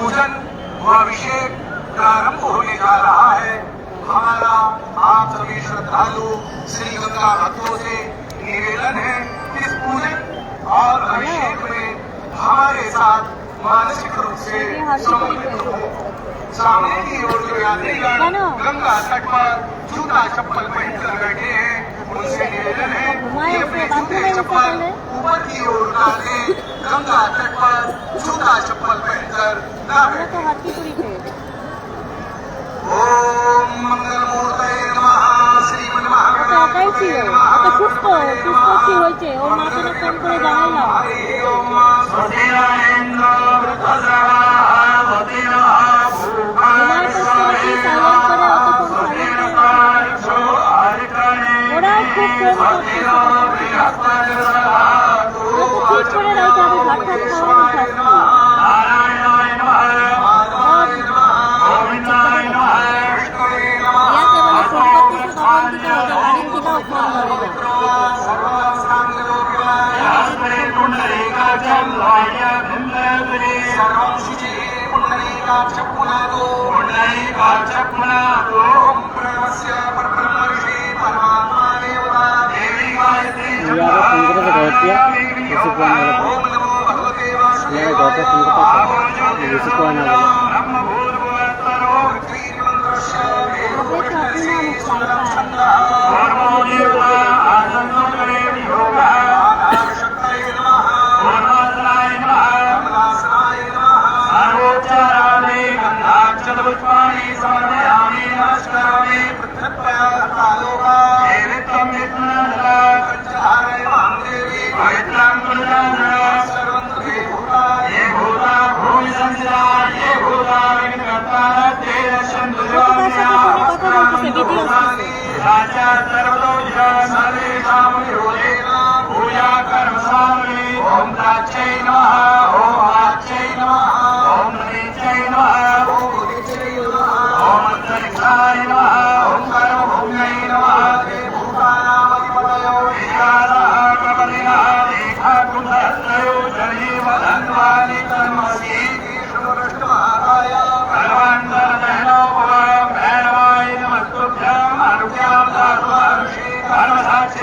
पूजन व अभिषेक प्रारंभ होने जा रहा है। हमारा आप सभी श्रद्धालु श्री गंगा भक्तों से निवेदन है कि इस पूजन और अभिषेक में हमारे साथ मानसिक रूप से सम्मिलित हो। सामने की ओर जो यात्रीगण गंगा तट पर जूता चप्पल पहनकर बैठे हैं, उनसे निवेदन है कि अपने जूते चप्पल ऊपर की ओर डालें। गंगा तट पर जूता चप्पल पहनकर न बैठें। ओम मंगलमूर्तये नमः। श्रीमन्महागणाधिपतये नमः। সুস্থ কি হয়েছে ওর মাকে না ফোন করে জানাইলাম। ওরাও খুব ফোন করছে, ঠিক করে রাখতে হবে, ভাত ভাত খাওয়ানো থাকছে।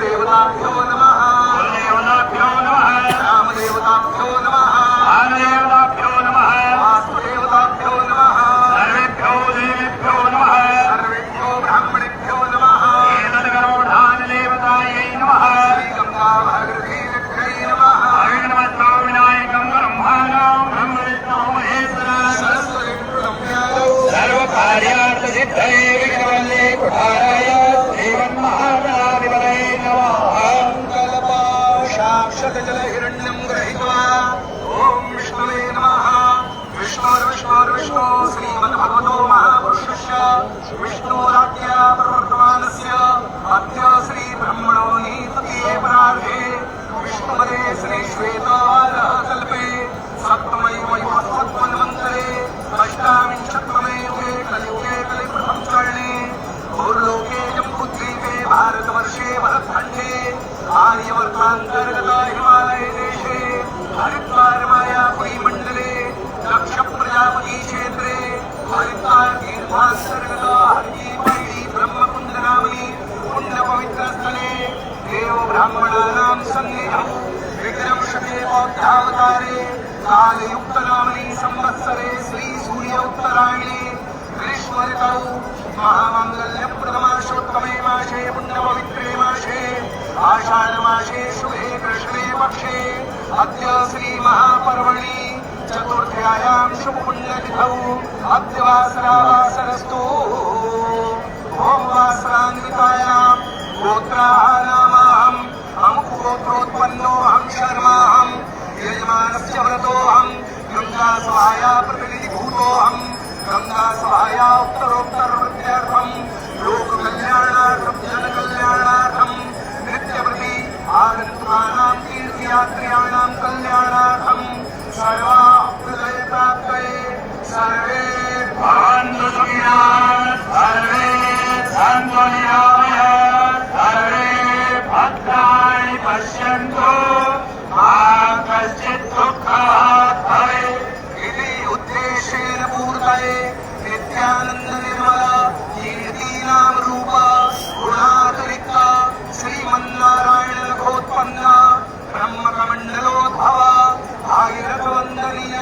देवताभ्यो नमः। विष्णुराज्ञा प्रवर्तमानस्य अद्य श्री ब्रह्मणो नीतये प्रार्थे विष्णुपदे श्री श्वेतवारः कल्पे सप्तमैवयुवस्वन्मन्त्रे अष्टाविंशत्तमे युगे कलियुगे कलिप्रथम चरणे भूर्लोके जम्बूद्वीपे भारतवर्षे भरतखण्डे आर्यवर्तान्तर्गत हिमालय देशे हरिद्वार मायापुरी मण्डले दक्ष प्रजापति क्षेत्रे हरिद्वार तीर्थान्तर्गत हरिपैडी ब्रह्मकुण्ड नाम्नि पुण्य पवित्र स्थले देव ब्राह्मणानां सन्निधौ विक्रमशके बौद्धावतारे कालयुक्त नाम्नि संवत्सरे श्री सूर्य उत्तरायणे ग्रीष्म ऋतौ महामङ्गल्यप्रदमाशोत्तमे मासे पुण्यपवित्रे मासे आषाढ मासे शुभे कृष्णे पक्षे अद्य श्री महापर्वणि चतुर्थ्यायां शुभपुण्यतिथौ अद्य वासरावासरस्तु ॐ वासरान्वितायां गोत्राणामहम् गोत्रोत्पन्नोऽहं शर्माहं यजमानस्य व्रतोऽहं गङ्गासभाया प्रतिनिधिभूतोऽहं गङ्गासभाया उत्तरोत्तरवृद्ध्यर्थं लोककल्याणार्थं जनकल्याणार्थं नित्यप्रति आगन्तुकानां तीर्थयात्र्याणां कल्याणार्थं सर्वाभ्युदयप्राप्तये सर्वे भवन्तु सुखिनः सर्वे सन्तु निरामयाः सर्वे भद्राणि पश्यन्तु मा कश्चित् दुःखात् भवेत् इति उद्देशेन पूर्तये नित्यानन्द निर्मल कीर्तीनाम रूप गुणातिरिक्त श्रीमन्नारायण लघोत्पन्न ब्रह्मकमण्डलोद्भव भागीरथवन्दनीय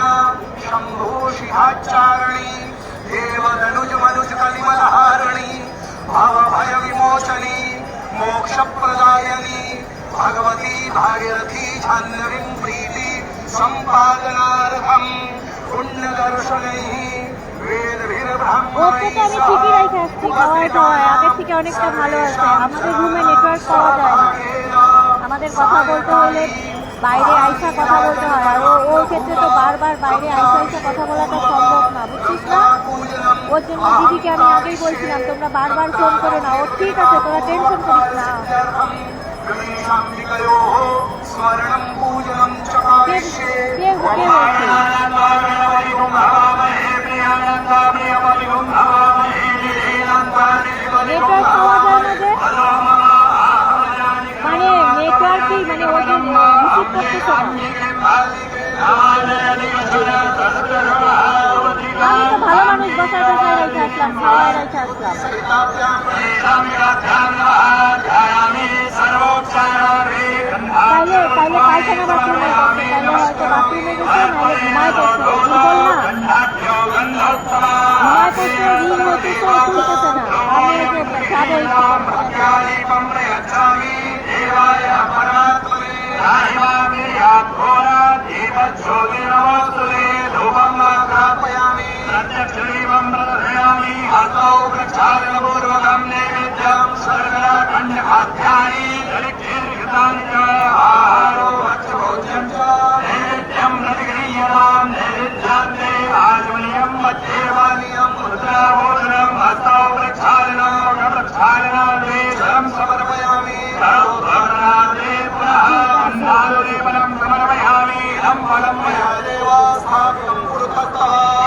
शम्भो शिखाचारणी देवदनुज मनुज कलिमलहारिणी भवभय विमोचनी मोक्षप्रदायिनी भगवती भागीरथी झान्नवीं प्रीति सम्पादनार्थं पुण्यदर्शनैः ওকে তো আমি ঠিকই রেখে আসছি খাওয়ায় খাওয়ায় আগের থেকে অনেকটা ভালো আছে আমাদের রুমে নেটওয়ার্ক পাওয়া যায় না আমাদের কথা বলতে হলে বাইরে আইসা কথা বলতে হয় আর ওর ক্ষেত্রে তো বারবার বাইরে আইসা কথা বলাটা সম্ভব না বুঝছিস না ওর জন্য দিদিকে আমি আগেই বলছিলাম তোমরা বারবার ফোন করে না ও ঠিক আছে তোরা টেনশন করিস না स्वर्णं पूजनं चकारिष्ये নেটওয়ার্ক পাওয়া যায় না যে মানে নেটওয়ার্কই মানে ওই যে রিসিভ করতেছে আমি তো ভালো মানুষ বসায় বসায় রেখে আসলাম খাওয়ায় রেখে আসলাম তাইলে পায়খানা বাথরুমে গেছে তাইলে হয়তো বাথরুমে গেছে নাহলে ঘুমায় পড়ছে বল না ঘুমায় পড়ছে রিল হইতেছে তুলতেছে না আমি এই যে पूर्वकं नैवेद्यं सर्वखण्डखाद्यानि आहारो भक्ष्यभोज्यं च नैवेद्यं प्रतिगृह्यतां नैवेद्यान्ते आचमनीयं मध्येवानीयं मुद्राभोजनं हस्तौ प्रक्षालनं प्रक्षालनादे जलं समर्पयामि सर्वभरणादे पुनः अन्नादुलेपनं समर्पयामि इदं फलं मया देव स्थापितं कुरुतस्तः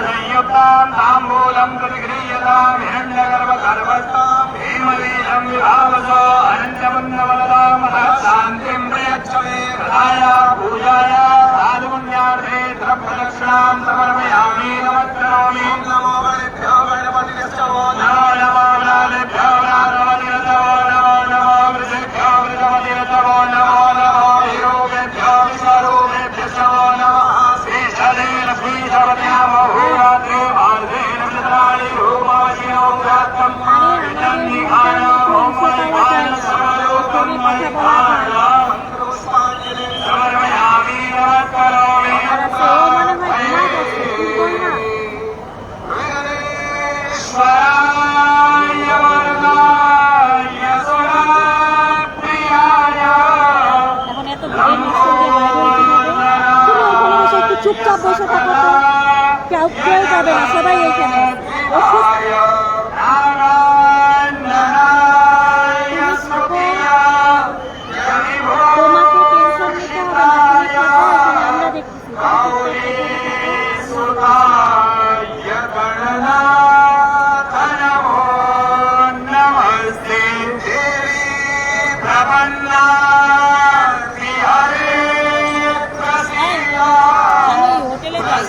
संयुक्तां ताम्बूलं प्रतिगृह्यतां हिरण्यगर्भगर्भस्थां भीमवीरं विभावस अनन्तपुण्यवरदां शान्तिं प्रयच्छ मे हृदाया पूजाया साधुपुण्यार्थे द्रव्यदक्षिणां समर्पयामि नमस्करोमि नमो गणेभ्यो गणपतिभ्यो नमो नमो गणाधिभ्यो गणाधिपतिभ्यो नमो नमो वृषेभ्यो वृषपतिभ्यो नमो नमो विरूपेभ्यो विश्वरूपेभ्यो नमः श्रीशैलेन श्रीशवत्यां होरात्रे भारतेन मित्राणि रूपवशिनो गात्रं विदन्निहाय होमयकाय सर्वलोकं मयकाय मन्त्रपुष्पाञ्जलि समर्पयामि नमस्करोमि विघ्नेश्वराय वरदाय सुरप्रियाय এখন এত ভিড় মিস করে বাইরে যাবে না, সবাই এইখানে। অসুস্থ তোমাকে টেনশন নিতে হবে না, তুমি থাকো এখানে, আমরা দেখতেছি। नमस्ते देवी प्रपन्ना আমি হোটেলে যাই,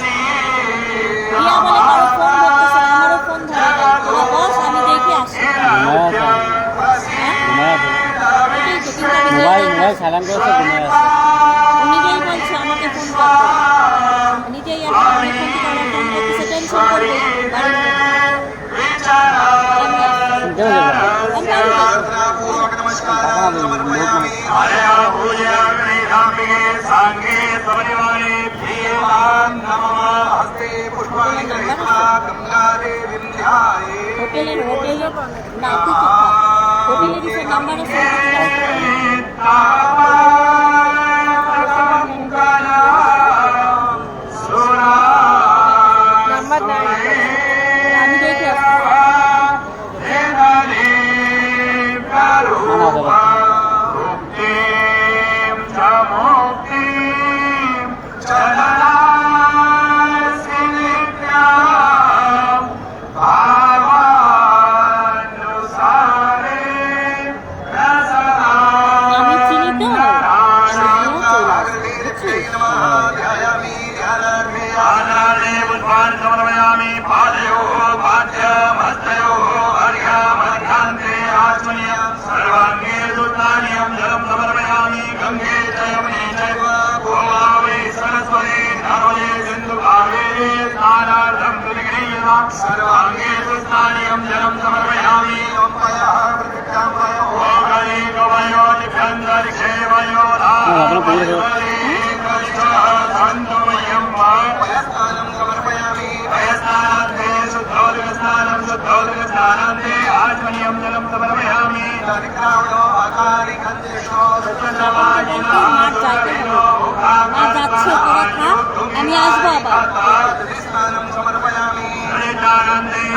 রিয়া বলে কারো ফোন ধরতেছে না, আমারও ফোন ধরে নাই। বস আমি দেখে আসি। এটাই তো, কিন্তু আমি মোবাইল সালাম করেছে ঘুমিয়ে আছে। নিজেই বলছে আমাকে ফোন করতে, নিজেই এখন অনেকক্ষণ থেকে আমার ফোন করতেছে, টেনশন করবে কেউ যাবে না। पूर्वक नमस्कार समर्पयामि सांगे सवरिवाणे भीमान नमः हस्ते पुष्पाणि गृहीत्वा गंगारे विन्ध्याये হোটেলের না তুই চুপ থাক। হোটেলের ইসে নাম্বারে নাম্বার নাই, আমি দেখে আসছি। আমি চিনি তো, আমিও চলে আসছি। समर्पयामि पादयोः पाद्यमस्तयोः अर्घ्यमध्यान्ते आचमनीयं सर्वाङ्गे दुर्गानियं जलं समर्पयामि गङ्गे च यमुने चैव गोदावरी सरस्वती नर्मदे सिन्धुकावेरी स्नानार्थं कृतगृह्यता सर्वाङ्गे दुर्गानियं जलं समर्पयामि अम्बयः प्रतिष्ठाम्बयः ओगणे कवयो निभ्यन्तरिक्षेवयो धान्तुमयं वा वयस्कालं समर्पयामि वयस्नानान्ते शुद्धोदकस्नानं शुद्धोदकस्नानान्ते आचमनीयं जलं समर्पयामि दरिद्रावयो आकारि खन्देशो सत्यसमाजिनो মা যাচ্ছে, তোরা খা, আমি আসবো আবার। स्नानं समर्पयामि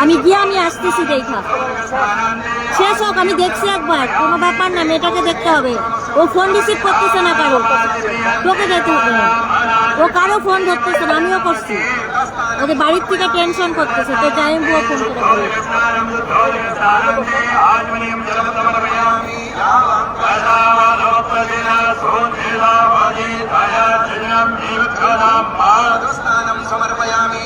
আমি গিয়ে আমি আসতেছি দেখা। শেষ হোক, আমি দেখছি একবার, কোনো ব্যাপার না, মেয়েটাকে দেখতে হবে। ও ফোন রিসিভ করতেছে না কারো, তোকে যেতে হবে। ও কারো ফোন ধরতেছে না, আমিও করছি। ওদের বাড়ির থেকে টেনশন করতেছে, তো যাই বুয়ো ফোন করে বলি। स्नानं शुद्धोदकस्नानान्ते आचमनीयं जलं समर्पयामि कदावलोकदिना सोऽधिलावजिताय चिन्नं जीवत्कदां स्नानं समर्पयामि